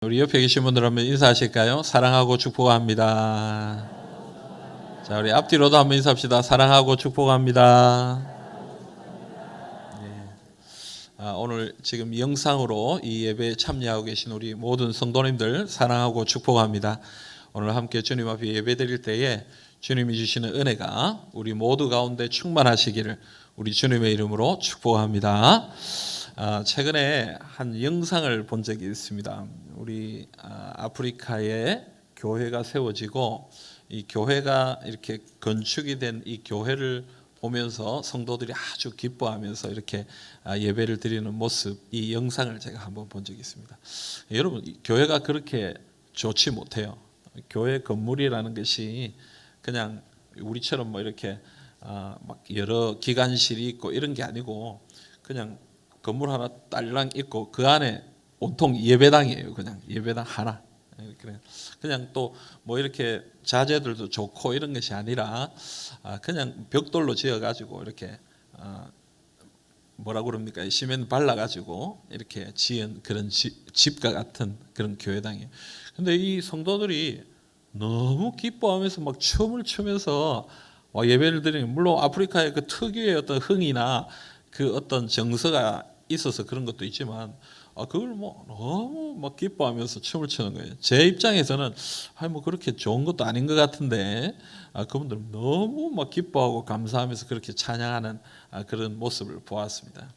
우리 옆에 계신 분들 한번 인사하실까요? 사랑하고 축복합니다. 자, 우리 앞뒤로도 한번 인사합시다. 사랑하고 축복합니다. 오늘 지금 영상으로 이 예배에 참여하고 계신 우리 모든 성도님들 사랑하고 축복합니다. 오늘 함께 주님 앞에 예배 드릴 때에 주님이 주시는 은혜가 우리 모두 가운데 충만하시기를 우리 주님의 이름으로 축복합니다. 최근에 한 영상을 본 적이 있습니다. 우리 아프리카에 교회가 세워지고 이 교회가 이렇게 건축이 된 이 교회를 보면서 성도들이 아주 기뻐하면서 이렇게 예배를 드리는 모습, 이 영상을 제가 한번 본 적이 있습니다. 여러분, 교회가 그렇게 좋지 못해요. 교회 건물이라는 것이 그냥 우리처럼 뭐 이렇게 막 여러 기관실이 있고 이런 게 아니고 그냥 건물 하나 딸랑 있고 그 안에 온통 예배당이에요. 그냥 예배당 하나. 그냥 또 뭐 이렇게 자재들도 좋고 이런 것이 아니라 그냥 벽돌로 지어가지고 이렇게 뭐라 그럽니까? 시멘 발라가지고 이렇게 지은 그런 집과 같은 그런 교회당이에요. 근데 이 성도들이 너무 기뻐하면서 막 춤을 추면서 예배를 드리는, 물론 아프리카의 그 특유의 어떤 흥이나 그 어떤 정서가 있어서 그런 것도 있지만 그걸 뭐 너무 막 기뻐하면서 춤을 추는 거예요. 제 입장에서는 뭐 그렇게 좋은 것도 아닌 것 같은데 그분들은 너무 막 기뻐하고 감사하면서 그렇게 찬양하는 그런 모습을 보았습니다.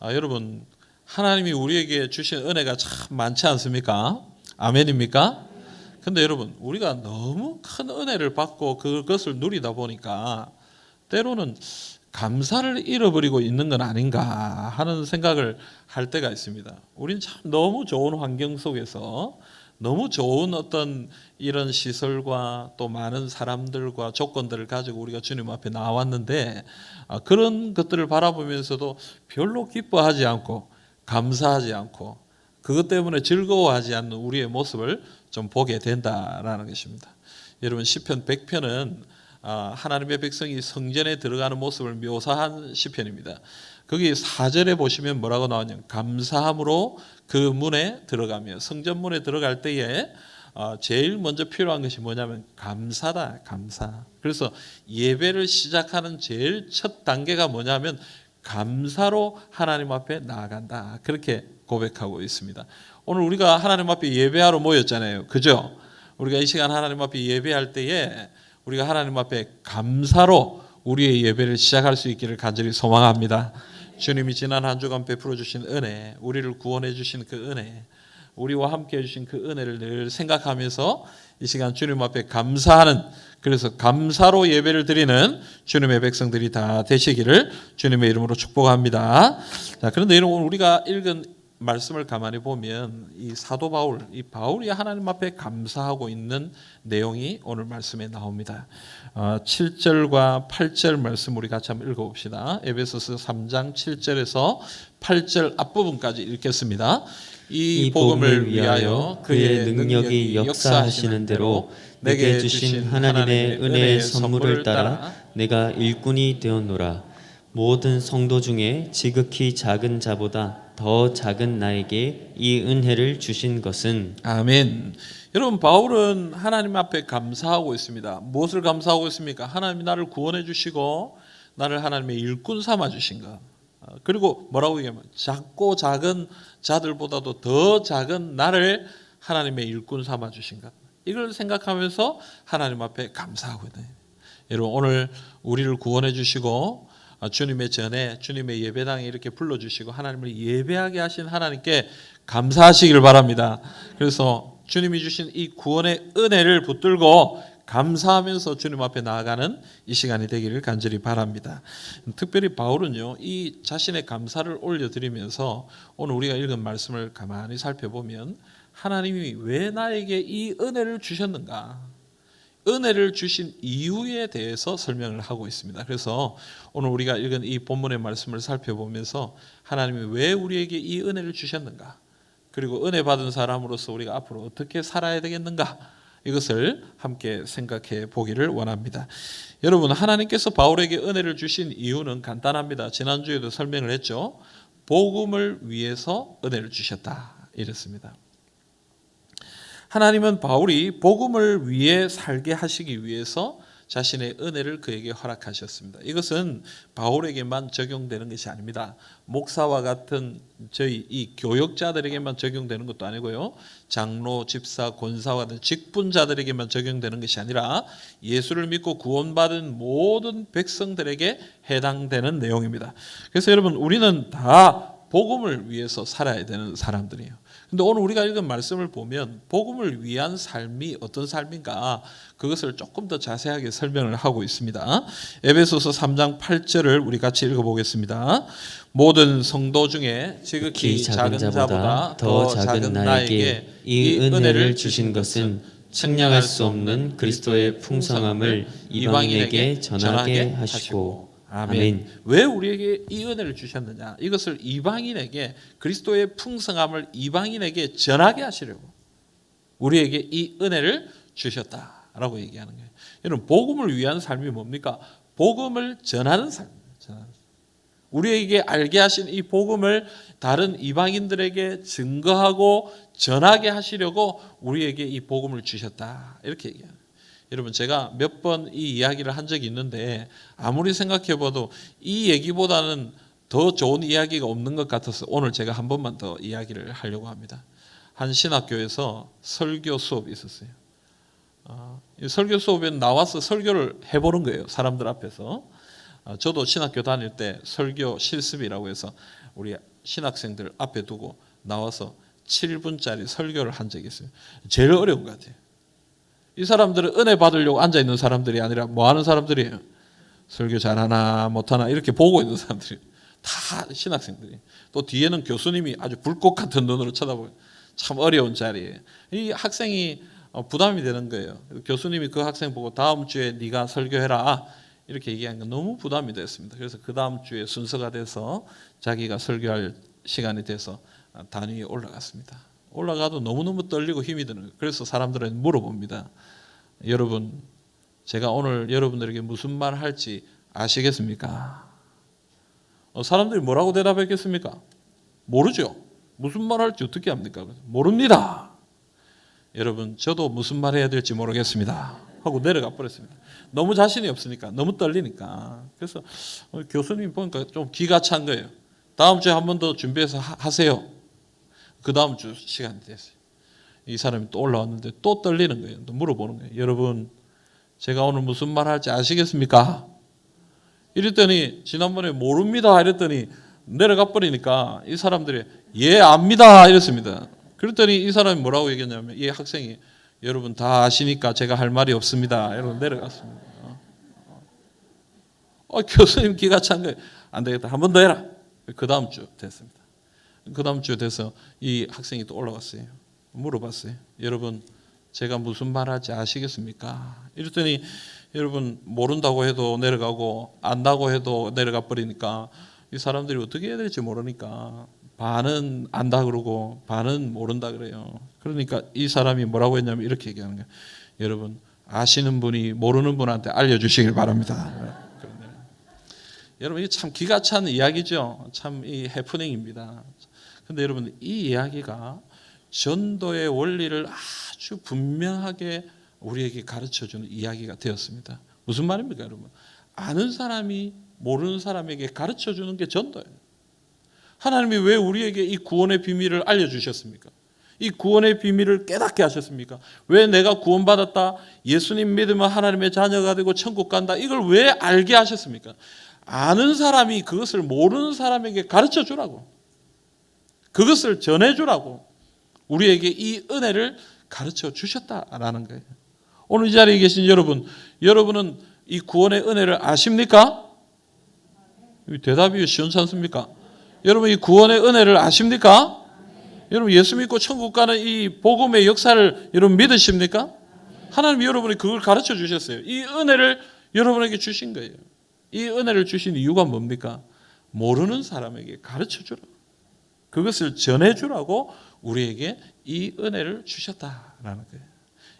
여러분, 하나님이 우리에게 주신 은혜가 참 많지 않습니까? 아멘입니까? 근데 여러분, 우리가 너무 큰 은혜를 받고 그것을 누리다 보니까 때로는 감사를 잃어버리고 있는 건 아닌가 하는 생각을 할 때가 있습니다. 우리는 참 너무 좋은 환경 속에서 너무 좋은 어떤 이런 시설과 또 많은 사람들과 조건들을 가지고 우리가 주님 앞에 나왔는데 그런 것들을 바라보면서도 별로 기뻐하지 않고 감사하지 않고 그것 때문에 즐거워하지 않는 우리의 모습을 좀 보게 된다라는 것입니다. 여러분, 시편 100편은 하나님의 백성이 성전에 들어가는 모습을 묘사한 시편입니다. 거기 4절에 보시면 뭐라고 나오냐면 감사함으로 그 문에 들어가며, 성전 문에 들어갈 때에 제일 먼저 필요한 것이 뭐냐면 감사다. 감사. 그래서 예배를 시작하는 제일 첫 단계가 뭐냐면 감사로 하나님 앞에 나아간다. 그렇게 고백하고 있습니다. 오늘 우리가 하나님 앞에 예배하러 모였잖아요. 그죠? 우리가 이 시간 하나님 앞에 예배할 때에 우리가 하나님 앞에 감사로 우리의 예배를 시작할 수 있기를 간절히 소망합니다. 주님이 지난 한 주간 베풀어 주신 은혜, 우리를 구원해 주신 그 은혜, 우리와 함께 해주신 그 은혜를 늘 생각하면서 이 시간 주님 앞에 감사하는, 그래서 감사로 예배를 드리는 주님의 백성들이 다 되시기를 주님의 이름으로 축복합니다. 자, 그런데 오늘 우리가 읽은 말씀을 가만히 보면 이 사도 바울, 이 바울이 하나님 앞에 감사하고 있는 내용이 오늘 말씀에 나옵니다. 7절과 8절 말씀 우리 같이 한번 읽어봅시다. 에베소서 3장 7절에서 8절 앞부분까지 읽겠습니다. 이 복음을 위하여 그의 능력이 역사하시는 대로 내게 주신 하나님의 은혜의 선물을 따라 내가 일꾼이 되었노라. 모든 성도 중에 지극히 작은 자보다 더 작은 나에게 이 은혜를 주신 것은. 아멘. 여러분, 바울은 하나님 앞에 감사하고 있습니다. 무엇을 감사하고 있습니까? 하나님이 나를 구원해 주시고 나를 하나님의 일꾼 삼아 주신 것. 그리고 뭐라고 얘기하면 작고 작은 자들보다도 더 작은 나를 하나님의 일꾼 삼아 주신 것. 이걸 생각하면서 하나님 앞에 감사하고 있다. 여러분, 오늘 우리를 구원해 주시고 주님의 전에 주님의 예배당에 이렇게 불러주시고 하나님을 예배하게 하신 하나님께 감사하시길 바랍니다. 그래서 주님이 주신 이 구원의 은혜를 붙들고 감사하면서 주님 앞에 나아가는 이 시간이 되기를 간절히 바랍니다. 특별히 바울은요, 이 자신의 감사를 올려드리면서 오늘 우리가 읽은 말씀을 가만히 살펴보면 하나님이 왜 나에게 이 은혜를 주셨는가, 은혜를 주신 이유에 대해서 설명을 하고 있습니다. 그래서 오늘 우리가 읽은 이 본문의 말씀을 살펴보면서 하나님이 왜 우리에게 이 은혜를 주셨는가, 그리고 은혜 받은 사람으로서 우리가 앞으로 어떻게 살아야 되겠는가, 이것을 함께 생각해 보기를 원합니다. 여러분, 하나님께서 바울에게 은혜를 주신 이유는 간단합니다. 지난주에도 설명을 했죠. 복음을 위해서 은혜를 주셨다 이랬습니다. 하나님은 바울이 복음을 위해 살게 하시기 위해서 자신의 은혜를 그에게 허락하셨습니다. 이것은 바울에게만 적용되는 것이 아닙니다. 목사와 같은 저희 이 교역자들에게만 적용되는 것도 아니고요. 장로, 집사, 권사와 같은 직분자들에게만 적용되는 것이 아니라 예수를 믿고 구원받은 모든 백성들에게 해당되는 내용입니다. 그래서 여러분, 우리는 다 복음을 위해서 살아야 되는 사람들이에요. 근데 오늘 우리가 읽은 말씀을 보면 복음을 위한 삶이 어떤 삶인가, 그것을 조금 더 자세하게 설명을 하고 있습니다. 에베소서 3장 8절을 우리 같이 읽어보겠습니다. 모든 성도 중에 지극히 작은 자보다 더 작은 나에게 이 은혜를 주신 것은 측량할 수 없는 그리스도의 풍성함을 이방인에게 전하게 하시고. 아멘. 왜 우리에게 이 은혜를 주셨느냐? 이것을 이방인에게, 그리스도의 풍성함을 이방인에게 전하게 하시려고 우리에게 이 은혜를 주셨다라고 얘기하는 거예요. 여러분, 복음을 위한 삶이 뭡니까? 복음을 전하는 삶입니다. 우리에게 알게 하신 이 복음을 다른 이방인들에게 증거하고 전하게 하시려고 우리에게 이 복음을 주셨다, 이렇게 얘기해요. 여러분, 제가 몇 번 이 이야기를 한 적이 있는데 아무리 생각해봐도 이 얘기보다는 더 좋은 이야기가 없는 것 같아서 오늘 제가 한 번만 더 이야기를 하려고 합니다. 한 신학교에서 설교 수업이 있었어요. 설교 수업에 나와서 설교를 해보는 거예요, 사람들 앞에서. 저도 신학교 다닐 때 설교 실습이라고 해서 우리 신학생들 앞에 두고 나와서 7분짜리 설교를 한 적이 있어요. 제일 어려운 것 같아요. 이 사람들은 은혜 받으려고 앉아있는 사람들이 아니라 뭐 하는 사람들이에요? 설교 잘하나 못하나 이렇게 보고 있는 사람들이, 다 신학생들이. 또 뒤에는 교수님이 아주 불꽃 같은 눈으로 쳐다보고, 참 어려운 자리에 이 학생이 부담이 되는 거예요. 교수님이 그 학생 보고 다음 주에 네가 설교해라 이렇게 얘기한 건 너무 부담이 됐습니다. 그래서 그 다음 주에 순서가 돼서 자기가 설교할 시간이 돼서 단위에 올라갔습니다. 올라가도 너무너무 떨리고 힘이 드는 거예요. 그래서 사람들은 물어봅니다. 여러분, 제가 오늘 여러분들에게 무슨 말 할지 아시겠습니까? 사람들이 뭐라고 대답했겠습니까? 모르죠. 무슨 말 할지 어떻게 합니까? 모릅니다. 여러분, 저도 무슨 말 해야 될지 모르겠습니다 하고 내려가 버렸습니다. 너무 자신이 없으니까, 너무 떨리니까. 그래서 교수님 보니까 좀 기가 찬 거예요. 다음 주에 한 번 더 준비해서 하세요. 그 다음 주 시간이 됐어요. 이 사람이 또 올라왔는데 또 떨리는 거예요. 또 물어보는 거예요. 여러분, 제가 오늘 무슨 말 할지 아시겠습니까? 이랬더니 지난번에 모릅니다 이랬더니 내려가 버리니까 이 사람들이 예 압니다 이랬습니다. 그랬더니 이 사람이 뭐라고 얘기했냐면, 이 학생이 여러분 다 아시니까 제가 할 말이 없습니다 이러고 내려갔습니다. 교수님 기가 찬 거예요. 안 되겠다, 한 번 더 해라. 그 다음 주 됐습니다. 그 다음 주에 돼서 이 학생이 또 올라왔어요. 물어봤어요. 여러분, 제가 무슨 말 할지 아시겠습니까? 이랬더니 여러분, 모른다고 해도 내려가고 안다고 해도 내려가 버리니까 이 사람들이 어떻게 해야 될지 모르니까 반은 안다 그러고 반은 모른다 그래요. 그러니까 이 사람이 뭐라고 했냐면 이렇게 얘기하는 거예요. 여러분, 아시는 분이 모르는 분한테 알려주시길 바랍니다. 여러분, 이게 참 기가 찬 이야기죠. 참 이 해프닝입니다. 근데 여러분, 이 이야기가 전도의 원리를 아주 분명하게 우리에게 가르쳐주는 이야기가 되었습니다. 무슨 말입니까, 여러분? 아는 사람이 모르는 사람에게 가르쳐주는 게 전도예요. 하나님이 왜 우리에게 이 구원의 비밀을 알려주셨습니까? 이 구원의 비밀을 깨닫게 하셨습니까? 왜 내가 구원받았다, 예수님 믿으면 하나님의 자녀가 되고 천국 간다, 이걸 왜 알게 하셨습니까? 아는 사람이 그것을 모르는 사람에게 가르쳐 주라고, 그것을 전해주라고 우리에게 이 은혜를 가르쳐 주셨다라는 거예요. 오늘 이 자리에 계신 여러분, 여러분은 이 구원의 은혜를 아십니까? 대답이 시원치 않습니까? 여러분, 이 구원의 은혜를 아십니까? 여러분, 예수 믿고 천국 가는 이 복음의 역사를 여러분 믿으십니까? 하나님이 여러분이 그걸 가르쳐 주셨어요. 이 은혜를 여러분에게 주신 거예요. 이 은혜를 주신 이유가 뭡니까? 모르는 사람에게 가르쳐 주라고, 그것을 전해주라고 우리에게 이 은혜를 주셨다라는 거예요.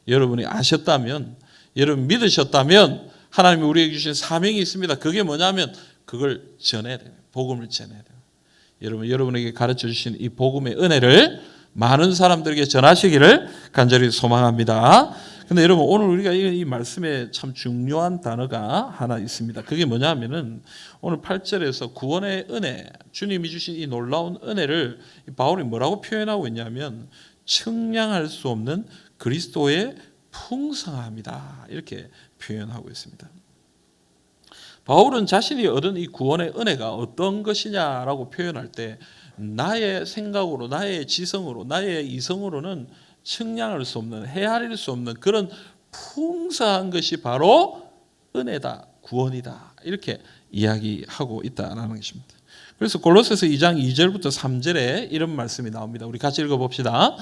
여러분이 아셨다면, 여러분 믿으셨다면 하나님이 우리에게 주신 사명이 있습니다. 그게 뭐냐면 그걸 전해야 돼요. 복음을 전해야 돼요. 여러분에게 가르쳐 주신 이 복음의 은혜를 많은 사람들에게 전하시기를 간절히 소망합니다. 근데 여러분 오늘 우리가 이 말씀에 참 중요한 단어가 하나 있습니다. 그게 뭐냐 하면은 오늘 8절에서 구원의 은혜, 주님이 주신 이 놀라운 은혜를 바울이 뭐라고 표현하고 있냐면 측량할 수 없는 그리스도의 풍성함이다, 이렇게 표현하고 있습니다. 바울은 자신이 얻은 이 구원의 은혜가 어떤 것이냐라고 표현할 때 나의 생각으로, 나의 지성으로, 나의 이성으로는 측량할 수 없는, 헤아릴 수 없는 그런 풍성한 것이 바로 은혜다, 구원이다, 이렇게 이야기하고 있다는 것입니다. 그래서 골로새서 2장 2절부터 3절에 이런 말씀이 나옵니다. 우리 같이 읽어봅시다.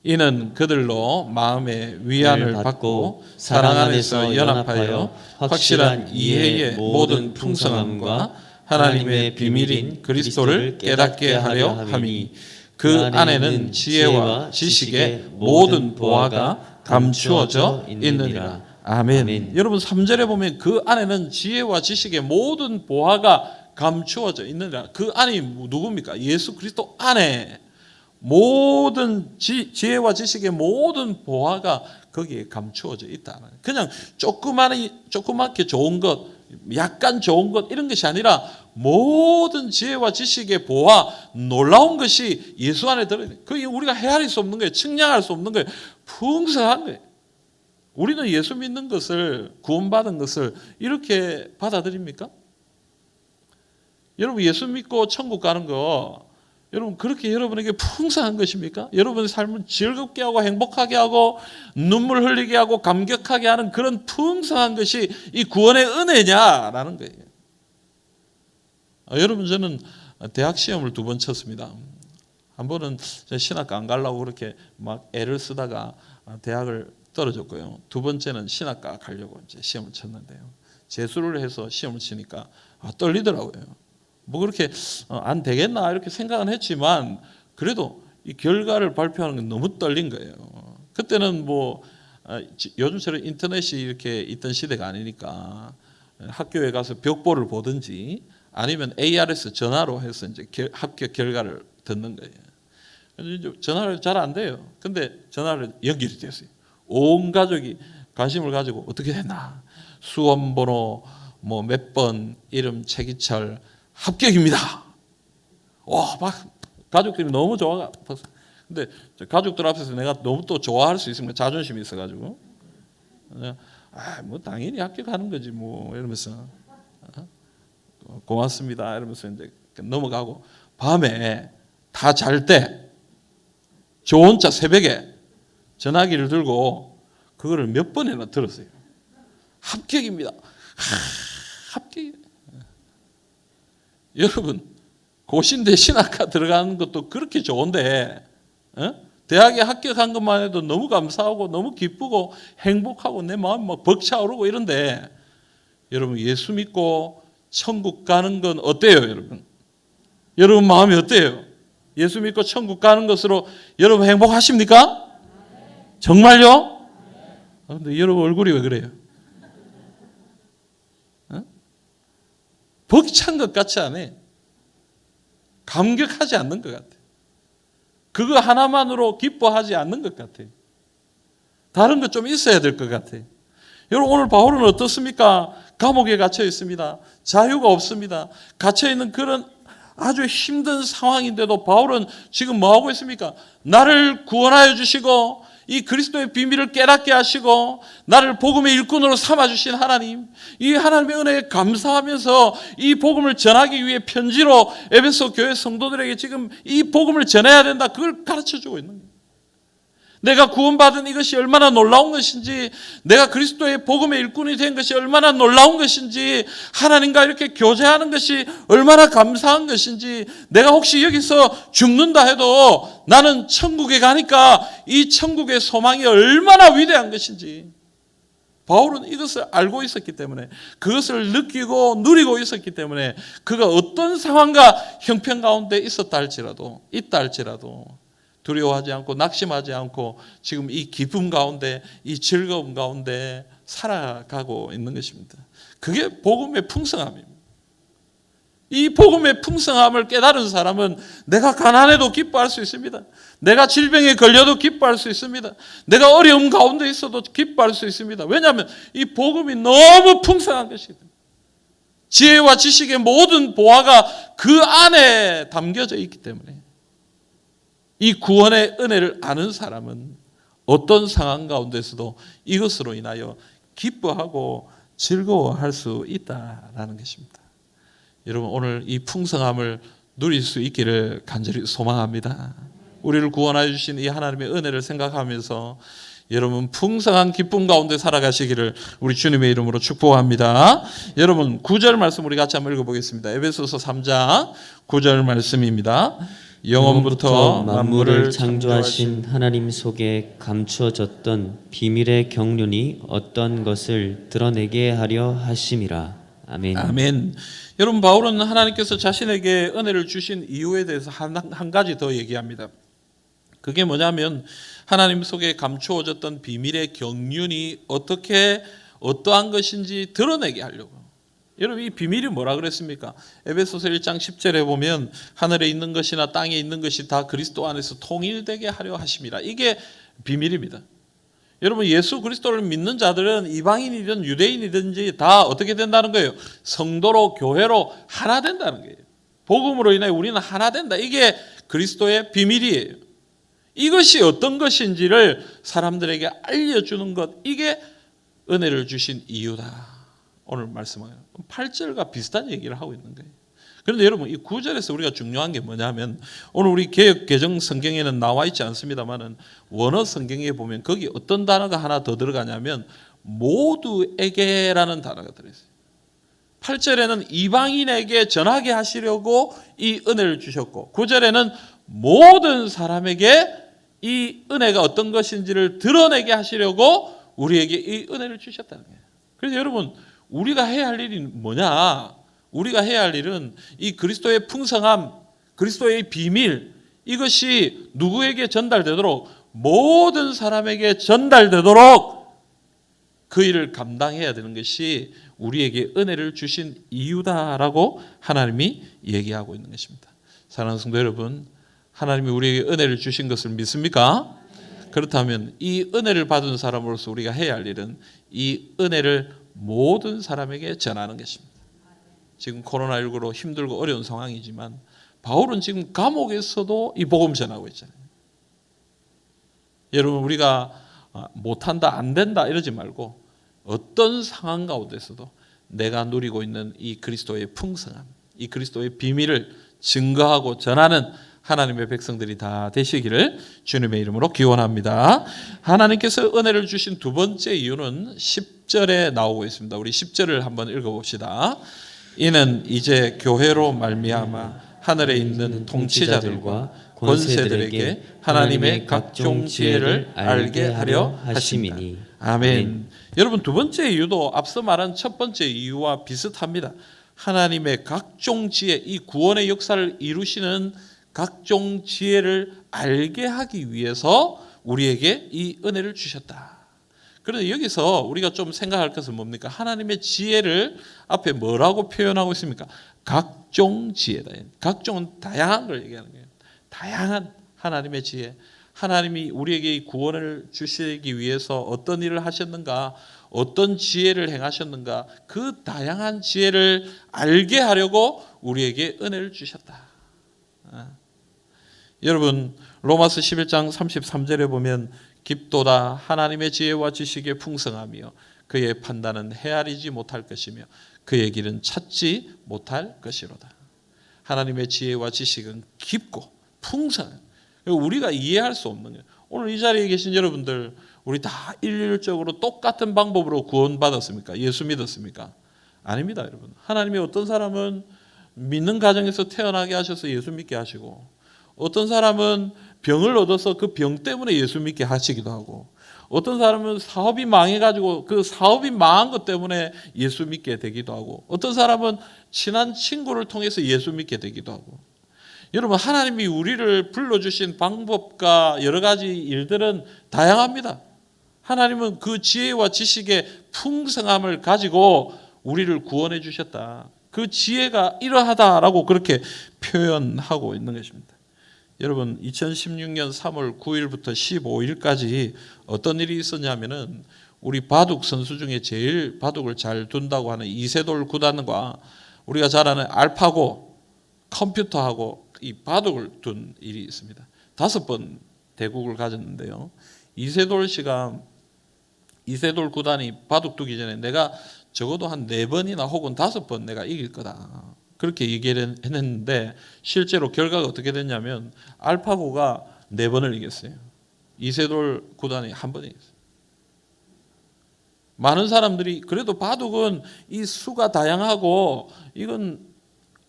이는 그들로 마음의 위안을 받고 사랑 안에서 연합하여 확실한 이해의 모든 풍성함과 하나님의 비밀인 그리스도를 깨닫게 하려 함이니 그 안에는 지혜와 지식의 모든 보화가 감추어져 있느니라. 아멘. 여러분 3절에 보면 그 안에는 지혜와 지식의 모든 보화가 감추어져 있느니라. 그 안이 누굽니까? 예수 그리스도 안에 모든 지혜와 지식의 모든 보화가 거기에 감추어져 있다. 그냥 조그맣게 좋은 것, 약간 좋은 것 이런 것이 아니라 모든 지혜와 지식의 보화, 놀라운 것이 예수 안에 들어있는, 그게 우리가 헤아릴 수 없는 거예요. 측량할 수 없는 거예요. 풍성한 거예요. 우리는 예수 믿는 것을, 구원받은 것을 이렇게 받아들입니까? 여러분 예수 믿고 천국 가는 거 여러분 그렇게 여러분에게 풍성한 것입니까? 여러분의 삶을 즐겁게 하고 행복하게 하고 눈물 흘리게 하고 감격하게 하는 그런 풍성한 것이 이 구원의 은혜냐라는 거예요. 여러분 저는 대학 시험을 2번 쳤습니다. 한 번은 신학과 안 가려고 그렇게 막 애를 쓰다가 대학을 떨어졌고요. 2번째는 신학과 가려고 이제 시험을 쳤는데요. 재수를 해서 시험을 치니까 떨리더라고요. 뭐 그렇게 안 되겠나 이렇게 생각은 했지만 그래도 이 결과를 발표하는 건 너무 떨린 거예요. 그때는 뭐 요즘처럼 인터넷이 이렇게 있던 시대가 아니니까 학교에 가서 벽보를 보든지 아니면 ARS 전화로 해서 이제 합격 결과를 듣는 거예요. 그래서 전화를 잘 안 돼요. 근데 전화를 연결이 됐어요. 온 가족이 관심을 가지고 어떻게 됐나, 수험번호, 뭐 몇 번, 이름, 체기철, 합격입니다. 와, 막 가족들이 너무 좋아. 근데 가족들 앞에서 내가 너무 또 좋아할 수 있으면 자존심이 있어가지고, 뭐 당연히 합격하는 거지 뭐 이러면서 고맙습니다 이러면서 이제 넘어가고, 밤에 다 잘 때 저 혼자 새벽에 전화기를 들고 그거를 몇 번이나 들었어요. 합격입니다. 합격. 여러분 고신대 신학과 들어가는 것도 그렇게 좋은데 대학에 합격한 것만 해도 너무 감사하고 너무 기쁘고 행복하고 내 마음 막 벅차오르고 이런데, 여러분 예수 믿고 천국 가는 건 어때요? 여러분 마음이 어때요? 예수 믿고 천국 가는 것으로 여러분 행복하십니까? 정말요? 근데 여러분 얼굴이 왜 그래요? 벅찬 것 같지 않아요? 감격하지 않는 것 같아요. 그거 하나만으로 기뻐하지 않는 것 같아요. 다른 것 좀 있어야 될 것 같아요. 여러분 오늘 바울은 어떻습니까? 감옥에 갇혀 있습니다. 자유가 없습니다. 갇혀 있는 그런 아주 힘든 상황인데도 바울은 지금 뭐 하고 있습니까? 나를 구원하여 주시고 이 그리스도의 비밀을 깨닫게 하시고 나를 복음의 일꾼으로 삼아주신 하나님, 이 하나님의 은혜에 감사하면서 이 복음을 전하기 위해 편지로 에베소 교회 성도들에게 지금 이 복음을 전해야 된다, 그걸 가르쳐주고 있는 거예요. 내가 구원받은 이것이 얼마나 놀라운 것인지, 내가 그리스도의 복음의 일꾼이 된 것이 얼마나 놀라운 것인지, 하나님과 이렇게 교제하는 것이 얼마나 감사한 것인지, 내가 혹시 여기서 죽는다 해도 나는 천국에 가니까 이 천국의 소망이 얼마나 위대한 것인지, 바울은 이것을 알고 있었기 때문에, 그것을 느끼고 누리고 있었기 때문에, 그가 어떤 상황과 형편 가운데 있다 할지라도 두려워하지 않고 낙심하지 않고 지금 이 기쁨 가운데, 이 즐거움 가운데 살아가고 있는 것입니다. 그게 복음의 풍성함입니다. 이 복음의 풍성함을 깨달은 사람은 내가 가난해도 기뻐할 수 있습니다. 내가 질병에 걸려도 기뻐할 수 있습니다. 내가 어려움 가운데 있어도 기뻐할 수 있습니다. 왜냐하면 이 복음이 너무 풍성한 것이거든요. 지혜와 지식의 모든 보화가 그 안에 담겨져 있기 때문에 이 구원의 은혜를 아는 사람은 어떤 상황 가운데서도 이것으로 인하여 기뻐하고 즐거워할 수 있다라는 것입니다. 여러분, 오늘 이 풍성함을 누릴 수 있기를 간절히 소망합니다. 우리를 구원하여 주신 이 하나님의 은혜를 생각하면서 여러분 풍성한 기쁨 가운데 살아가시기를 우리 주님의 이름으로 축복합니다. 여러분 9절 말씀 우리 같이 한번 읽어보겠습니다. 에베소서 3장 9절 말씀입니다. 영원부터 만물을 창조하신 하나님 속에 감추어졌던 비밀의 경륜이 어떤 것을 드러내게 하려 하심이라. 아멘. 아멘. 여러분, 바울은 하나님께서 자신에게 은혜를 주신 이유에 대해서 한 가지 더 얘기합니다. 그게 뭐냐면 하나님 속에 감추어졌던 비밀의 경륜이 어떠한 것인지 드러내게 하려고. 여러분, 이 비밀이 뭐라 그랬습니까? 에베소서 1장 10절에 보면 하늘에 있는 것이나 땅에 있는 것이 다 그리스도 안에서 통일되게 하려 하심이라. 이게 비밀입니다. 여러분, 예수 그리스도를 믿는 자들은 이방인이든 유대인이든지 다 어떻게 된다는 거예요? 성도로, 교회로 하나 된다는 거예요. 복음으로 인해 우리는 하나 된다. 이게 그리스도의 비밀이에요. 이것이 어떤 것인지를 사람들에게 알려주는 것, 이게 은혜를 주신 이유다. 오늘 말씀은 8절과 비슷한 얘기를 하고 있는 거예요. 그런데 여러분, 이 9절에서 우리가 중요한 게 뭐냐면, 오늘 우리 개역 개정 성경에는 나와 있지 않습니다만은 원어 성경에 보면 거기 어떤 단어가 하나 더 들어가냐면 모두에게라는 단어가 들어있어요. 8절에는 이방인에게 전하게 하시려고 이 은혜를 주셨고, 9절에는 모든 사람에게 이 은혜가 어떤 것인지를 드러내게 하시려고 우리에게 이 은혜를 주셨다는 거예요. 그래서 여러분, 우리가 해야 할 일이 뭐냐? 우리가 해야 할 일은 이 그리스도의 풍성함, 그리스도의 비밀, 이것이 누구에게 전달되도록, 모든 사람에게 전달되도록 그 일을 감당해야 되는 것이 우리에게 은혜를 주신 이유다라고 하나님이 얘기하고 있는 것입니다. 사랑하는 성도 여러분, 하나님이 우리에게 은혜를 주신 것을 믿습니까? 그렇다면 이 은혜를 받은 사람으로서 우리가 해야 할 일은 이 은혜를 모든 사람에게 전하는 것입니다. 지금 코로나19로 힘들고 어려운 상황이지만 바울은 지금 감옥에서도 이 복음 전하고 있잖아요. 여러분, 우리가 못한다, 안 된다 이러지 말고 어떤 상황 가운데서도 내가 누리고 있는 이 그리스도의 풍성함, 이 그리스도의 비밀을 증거하고 전하는 하나님의 백성들이 다 되시기를 주님의 이름으로 기원합니다. 하나님께서 은혜를 주신 두 번째 이유는 10절에 나오고 있습니다. 우리 10절을 한번 읽어봅시다. 이는 이제 교회로 말미암아 하늘에 있는 통치자들과 권세들에게 하나님의 각종 지혜를 알게 하려 하심이니. 아멘. 여러분, 두 번째 이유도 앞서 말한 첫 번째 이유와 비슷합니다. 하나님의 각종 지혜, 이 구원의 역사를 이루시는 각종 지혜를 알게 하기 위해서 우리에게 이 은혜를 주셨다. 그런데 여기서 우리가 좀 생각할 것은 뭡니까? 하나님의 지혜를 앞에 뭐라고 표현하고 있습니까? 각종 지혜다. 각종은 다양한 걸 얘기하는 거예요. 다양한 하나님의 지혜. 하나님이 우리에게 이 구원을 주시기 위해서 어떤 일을 하셨는가, 어떤 지혜를 행하셨는가, 그 다양한 지혜를 알게 하려고 우리에게 은혜를 주셨다. 여러분, 로마서 11장 33절에 보면 깊도다 하나님의 지혜와 지식의 풍성하며 그의 판단은 헤아리지 못할 것이며 그의 길은 찾지 못할 것이로다. 하나님의 지혜와 지식은 깊고 풍성해요. 우리가 이해할 수 없는 거예요. 오늘 이 자리에 계신 여러분들, 우리 다 일률적으로 똑같은 방법으로 구원받았습니까? 예수 믿었습니까? 아닙니다, 여러분. 하나님이 어떤 사람은 믿는 가정에서 태어나게 하셔서 예수 믿게 하시고, 어떤 사람은 병을 얻어서 그 병 때문에 예수 믿게 하시기도 하고, 어떤 사람은 사업이 망해가지고 그 사업이 망한 것 때문에 예수 믿게 되기도 하고, 어떤 사람은 친한 친구를 통해서 예수 믿게 되기도 하고. 여러분, 하나님이 우리를 불러주신 방법과 여러 가지 일들은 다양합니다. 하나님은 그 지혜와 지식의 풍성함을 가지고 우리를 구원해 주셨다. 그 지혜가 이러하다라고 그렇게 표현하고 있는 것입니다. 여러분 2016년 3월 9일부터 15일까지 어떤 일이 있었냐면은 우리 바둑 선수 중에 제일 바둑을 잘 둔다고 하는 이세돌 구단과 우리가 잘 아는 알파고 컴퓨터하고 이 바둑을 둔 일이 있습니다. 5번 대국을 가졌는데요. 이세돌 씨가 이세돌 구단이 바둑 두기 전에 내가 적어도 한 4번이나 혹은 5번 내가 이길 거다. 그렇게 얘기를 했는데 실제로 결과가 어떻게 됐냐면 알파고가 4번을 이겼어요. 이세돌 구단이 1번 이겼어요. 많은 사람들이 그래도 바둑은 이 수가 다양하고 이건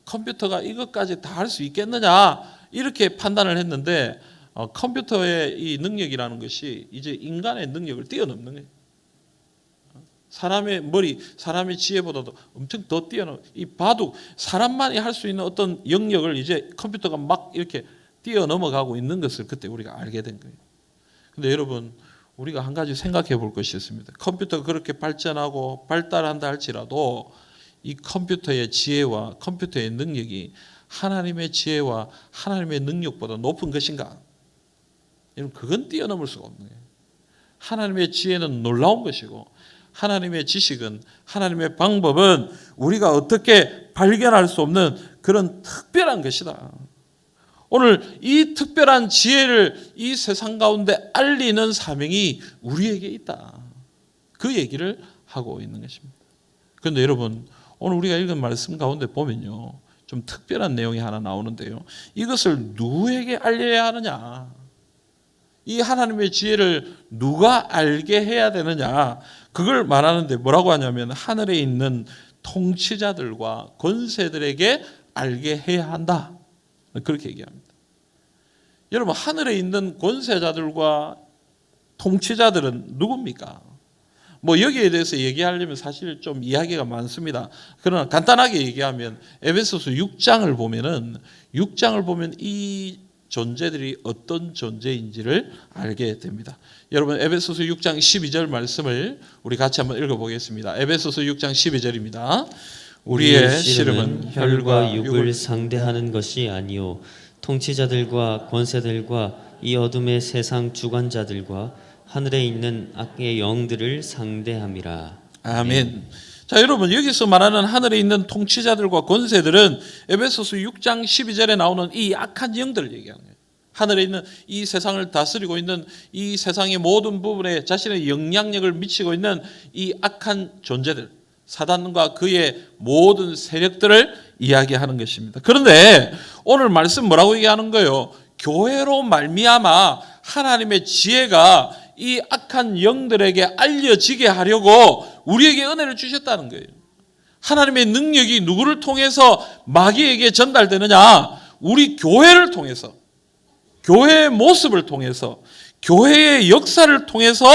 컴퓨터가 이것까지 다 할 수 있겠느냐 이렇게 판단을 했는데 컴퓨터의 이 능력이라는 것이 이제 인간의 능력을 뛰어넘는 거예요. 사람의 머리, 사람의 지혜보다도 엄청 더 뛰어넘는 이 바둑 사람만이 할 수 있는 어떤 영역을 이제 컴퓨터가 막 이렇게 뛰어넘어가고 있는 것을 그때 우리가 알게 된 거예요. 근데 여러분 우리가 한 가지 생각해 볼 것이 있습니다. 컴퓨터가 그렇게 발전하고 발달한다 할지라도 이 컴퓨터의 지혜와 컴퓨터의 능력이 하나님의 지혜와 하나님의 능력보다 높은 것인가? 여러분 그건 뛰어넘을 수가 없는 거예요. 하나님의 지혜는 놀라운 것이고 하나님의 지식은 하나님의 방법은 우리가 어떻게 발견할 수 없는 그런 특별한 것이다. 오늘 이 특별한 지혜를 이 세상 가운데 알리는 사명이 우리에게 있다. 그 얘기를 하고 있는 것입니다. 그런데 여러분 오늘 우리가 읽은 말씀 가운데 보면요 좀 특별한 내용이 하나 나오는데요. 이것을 누구에게 알려야 하느냐? 이 하나님의 지혜를 누가 알게 해야 되느냐? 그걸 말하는데 뭐라고 하냐면 하늘에 있는 통치자들과 권세들에게 알게 해야 한다. 그렇게 얘기합니다. 여러분 하늘에 있는 권세자들과 통치자들은 누굽니까? 뭐 여기에 대해서 얘기하려면 사실 좀 이야기가 많습니다. 그러나 간단하게 얘기하면 에베소서 6장을 보면은 6장을 보면 이 존재들이 어떤 존재인지를 알게 됩니다. 여러분 에베소서 6장 12절 말씀을 우리 같이 한번 읽어보겠습니다. 에베소서 6장 12절입니다. 우리의 씨름은 혈과 육을 상대하는 것이 아니요 통치자들과 권세들과 이 어둠의 세상 주관자들과 하늘에 있는 악의 영들을 상대함이라. 아멘. 자 여러분 여기서 말하는 하늘에 있는 통치자들과 권세들은 에베소서 6장 12절에 나오는 이 악한 영들을 얘기하는 거예요. 하늘에 있는 이 세상을 다스리고 있는 이 세상의 모든 부분에 자신의 영향력을 미치고 있는 이 악한 존재들 사단과 그의 모든 세력들을 이야기하는 것입니다. 그런데 오늘 말씀 뭐라고 얘기하는 거예요? 교회로 말미암아 하나님의 지혜가 이 악한 영들에게 알려지게 하려고 우리에게 은혜를 주셨다는 거예요. 하나님의 능력이 누구를 통해서 마귀에게 전달되느냐? 우리 교회를 통해서, 교회의 모습을 통해서, 교회의 역사를 통해서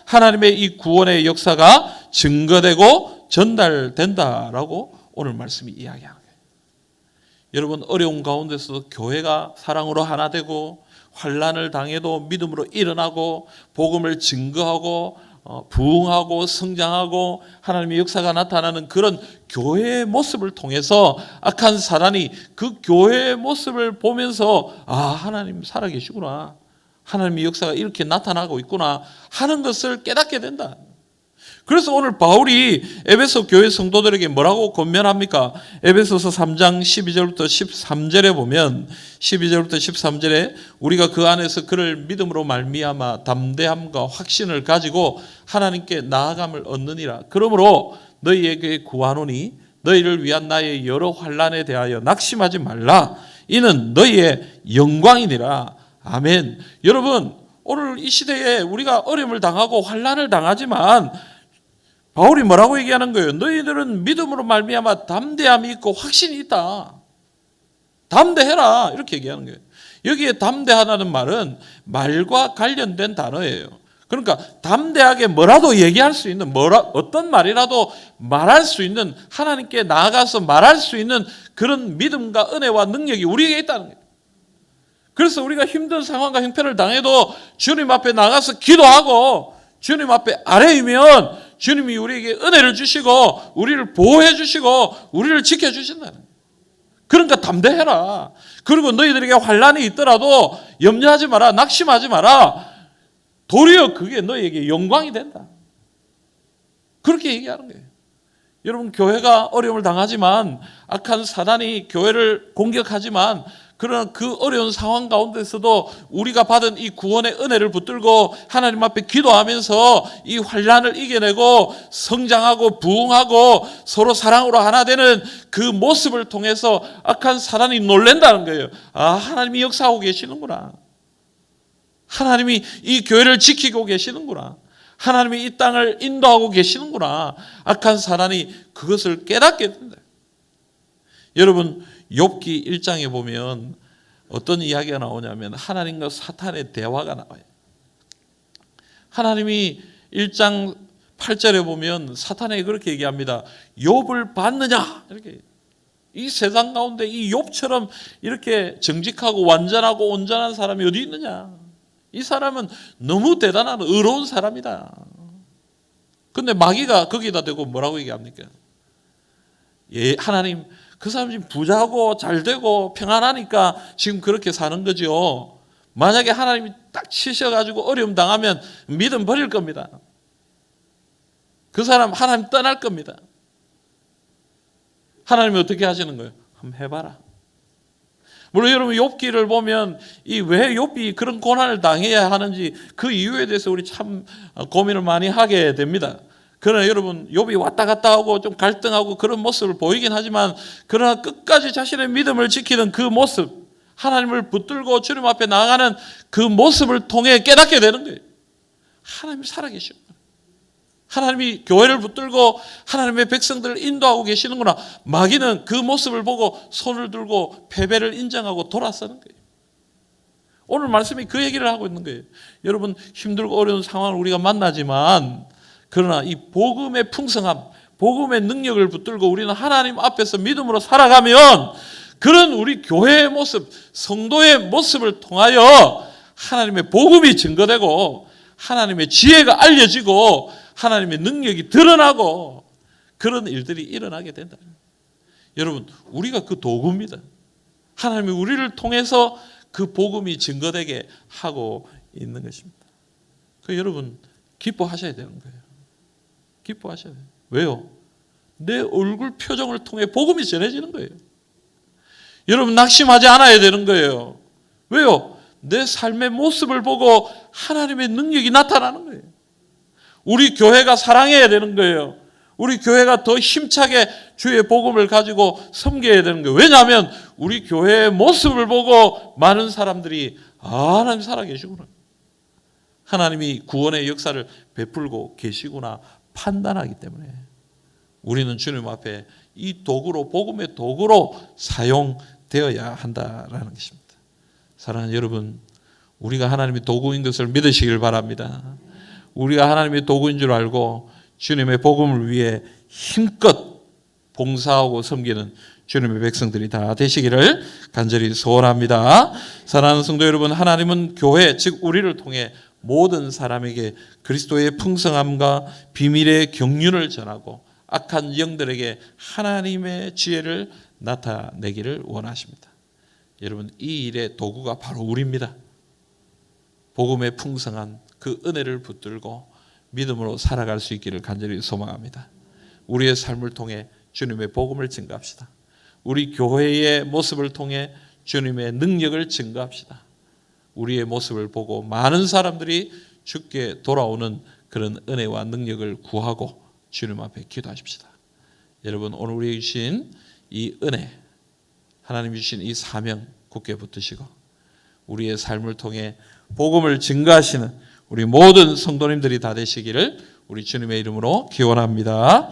하나님의 이 구원의 역사가 증거되고 전달된다라고 오늘 말씀이 이야기하는 거예요. 여러분 어려운 가운데서 교회가 사랑으로 하나 되고 환난을 당해도 믿음으로 일어나고 복음을 증거하고 부흥하고 성장하고 하나님의 역사가 나타나는 그런 교회의 모습을 통해서 악한 사단이 그 교회의 모습을 보면서 아 하나님 살아계시구나, 하나님의 역사가 이렇게 나타나고 있구나 하는 것을 깨닫게 된다. 그래서 오늘 바울이 에베소 교회 성도들에게 뭐라고 권면합니까? 에베소서 3장 12절부터 13절에 보면 12절부터 13절에 우리가 그 안에서 그를 믿음으로 말미암아 담대함과 확신을 가지고 하나님께 나아감을 얻느니라. 그러므로 너희에게 구하노니 너희를 위한 나의 여러 환난에 대하여 낙심하지 말라. 이는 너희의 영광이니라. 아멘. 여러분 오늘 이 시대에 우리가 어려움을 당하고 환난을 당하지만 바울이 뭐라고 얘기하는 거예요? 너희들은 믿음으로 말미암아 담대함이 있고 확신이 있다. 담대해라 이렇게 얘기하는 거예요. 여기에 담대하다는 말은 말과 관련된 단어예요. 그러니까 담대하게 뭐라도 얘기할 수 있는 어떤 말이라도 말할 수 있는 하나님께 나아가서 말할 수 있는 그런 믿음과 은혜와 능력이 우리에게 있다는 거예요. 그래서 우리가 힘든 상황과 형편을 당해도 주님 앞에 나가서 기도하고 주님 앞에 아뢰이면 주님이 우리에게 은혜를 주시고 우리를 보호해 주시고 우리를 지켜주신다는 거예요. 그러니까 담대해라. 그리고 너희들에게 환난이 있더라도 염려하지 마라. 낙심하지 마라. 도리어 그게 너희에게 영광이 된다. 그렇게 얘기하는 거예요. 여러분, 교회가 어려움을 당하지만, 악한 사단이 교회를 공격하지만, 그러나 그 어려운 상황 가운데서도 우리가 받은 이 구원의 은혜를 붙들고 하나님 앞에 기도하면서 이 환난을 이겨내고 성장하고 부흥하고 서로 사랑으로 하나 되는 그 모습을 통해서 악한 사단이 놀란다는 거예요. 아, 하나님이 역사하고 계시는구나. 하나님이 이 교회를 지키고 계시는구나. 하나님이 이 땅을 인도하고 계시는구나. 악한 사단이 그것을 깨닫게 된다. 여러분, 욥기 1장에 보면 어떤 이야기가 나오냐면 하나님과 사탄의 대화가 나와요. 하나님이 1장 8절에 보면 사탄에게 그렇게 얘기합니다. 욥을 봤느냐? 이렇게. 이 세상 가운데 이 욥처럼 이렇게 정직하고 완전하고 온전한 사람이 어디 있느냐? 이 사람은 너무 대단한 의로운 사람이다. 근데 마귀가 거기다 대고 뭐라고 얘기합니까? 예, 하나님, 그 사람 지금 부자고 잘되고 평안하니까 지금 그렇게 사는 거죠. 만약에 하나님이 딱 치셔가지고 어려움 당하면 믿음 버릴 겁니다. 그 사람 하나님 떠날 겁니다. 하나님이 어떻게 하시는 거예요? 한번 해봐라. 물론 여러분, 욥기를 보면 이 왜 욥이 그런 고난을 당해야 하는지 그 이유에 대해서 우리 참 고민을 많이 하게 됩니다. 그러나 여러분, 욥이 왔다 갔다 하고 좀 갈등하고 그런 모습을 보이긴 하지만, 그러나 끝까지 자신의 믿음을 지키는 그 모습, 하나님을 붙들고 주님 앞에 나아가는 그 모습을 통해 깨닫게 되는 거예요. 하나님이 살아계시구나. 하나님이 교회를 붙들고 하나님의 백성들을 인도하고 계시는구나. 마귀는 그 모습을 보고 손을 들고 패배를 인정하고 돌아서는 거예요. 오늘 말씀이 그 얘기를 하고 있는 거예요. 여러분, 힘들고 어려운 상황을 우리가 만나지만, 그러나 이 복음의 풍성함, 복음의 능력을 붙들고 우리는 하나님 앞에서 믿음으로 살아가면 그런 우리 교회의 모습, 성도의 모습을 통하여 하나님의 복음이 증거되고 하나님의 지혜가 알려지고 하나님의 능력이 드러나고 그런 일들이 일어나게 된다. 여러분, 우리가 그 도구입니다. 하나님이 우리를 통해서 그 복음이 증거되게 하고 있는 것입니다. 그 여러분, 기뻐하셔야 되는 거예요. 기뻐하셔야 돼요. 왜요? 내 얼굴 표정을 통해 복음이 전해지는 거예요. 여러분, 낙심하지 않아야 되는 거예요. 왜요? 내 삶의 모습을 보고 하나님의 능력이 나타나는 거예요. 우리 교회가 사랑해야 되는 거예요. 우리 교회가 더 힘차게 주의 복음을 가지고 섬겨야 되는 거예요. 왜냐하면 우리 교회의 모습을 보고 많은 사람들이 하나님 살아계시구나, 하나님이 구원의 역사를 베풀고 계시구나 판단하기 때문에 우리는 주님 앞에 이 도구로, 복음의 도구로 사용되어야 한다라는 것입니다. 사랑하는 여러분, 우리가 하나님의 도구인 것을 믿으시길 바랍니다. 우리가 하나님의 도구인 줄 알고 주님의 복음을 위해 힘껏 봉사하고 섬기는 주님의 백성들이 다 되시기를 간절히 소원합니다. 사랑하는 성도 여러분, 하나님은 교회, 즉 우리를 통해 모든 사람에게 그리스도의 풍성함과 비밀의 경륜을 전하고 악한 영들에게 하나님의 지혜를 나타내기를 원하십니다. 여러분, 이 일의 도구가 바로 우리입니다. 복음의 풍성한 그 은혜를 붙들고 믿음으로 살아갈 수 있기를 간절히 소망합니다. 우리의 삶을 통해 주님의 복음을 증거합시다. 우리 교회의 모습을 통해 주님의 능력을 증거합시다. 우리의 모습을 보고 많은 사람들이 주께 돌아오는 그런 은혜와 능력을 구하고 주님 앞에 기도하십시다. 여러분, 오늘 우리에게 주신 이 은혜, 하나님이 주신 이 사명 굳게 붙드시고 우리의 삶을 통해 복음을 증거하시는 우리 모든 성도님들이 다 되시기를 우리 주님의 이름으로 기원합니다.